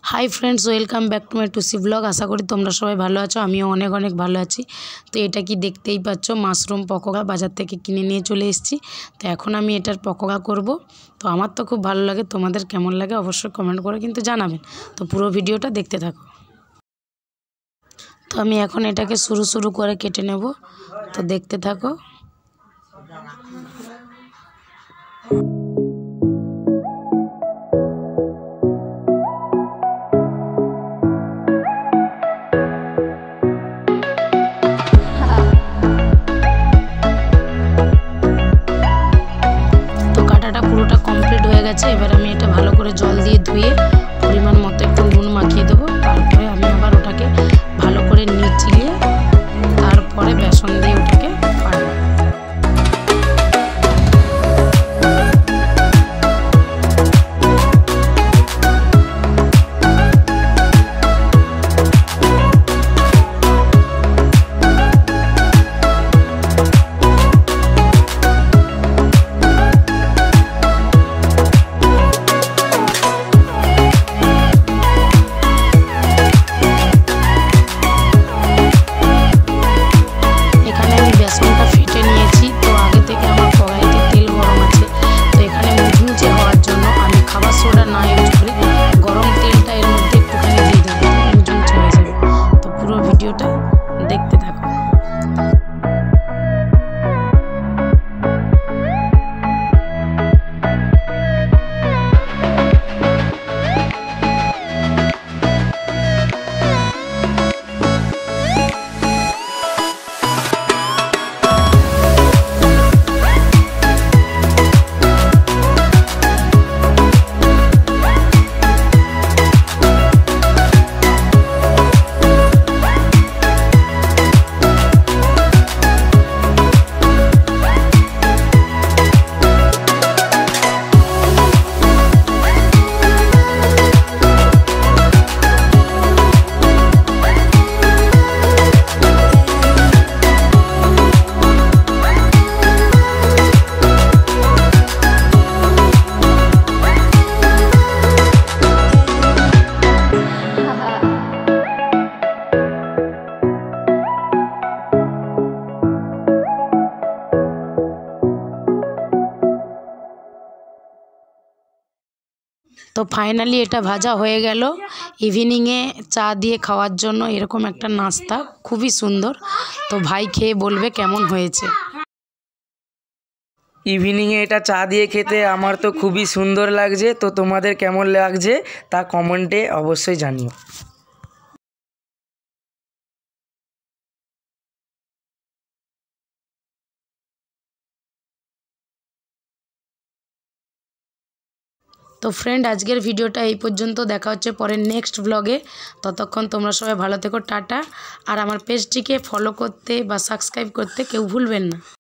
High friends welcome back to my टुसी blog. आशा करी तुम्हारा सबाई भालो आछो, आमिओ अनेक अनेक भालो आछि। तो এটা কি দেখতেই পাচ্ছো মাশরুম পকোড়া বাজার থেকে কিনে নিয়ে চলে এসেছি। তো এখন আমি এটার পকোড়া করব। তো আমার তো খুব ভালো লাগে, তোমাদের কেমন লাগে অবশ্যই কমেন্ট করে কিন্তু জানাবেন। তো পুরো ভিডিওটা দেখতে থাকো। তো আমি এখন এটাকে সরু সরু করে কেটে নেব, তো দেখতে থাকো। পুরোটা কমপ্লিট হয়ে গেছে। এবার আমি এটা ভালো করে জল দিয়ে ধুয়ে পরিমাণ মতো একটু নুন মাখিয়ে দেবো। তারপরে আমি আবার ওটাকে ভালো করে নিচিয়ে তারপরে বেসন দিয়ে ওটাকে পাড়বো। দেখতে থাকো। তো ফাইনালি এটা ভাজা হয়ে গেল। ইভিনিংয়ে চা দিয়ে খাওয়ার জন্য এরকম একটা নাস্তা খুবই সুন্দর। তো ভাই খেয়ে বলবে কেমন হয়েছে। ইভিনিংয়ে এটা চা দিয়ে খেতে আমার তো খুবই সুন্দর লাগছে। তো তোমাদের কেমন লাগছে তা কমেন্টে অবশ্যই জানিও। তো ফ্রেন্ড আজকের ভিডিওটা এই পর্যন্ত। দেখা হচ্ছে পরের নেক্সট ব্লগে। ততক্ষণ তোমরা সবাই ভালো থেকো, টাটা। আর আমার পেজটিকে ফলো করতে বা সাবস্ক্রাইব করতে কেউ ভুলবেন না।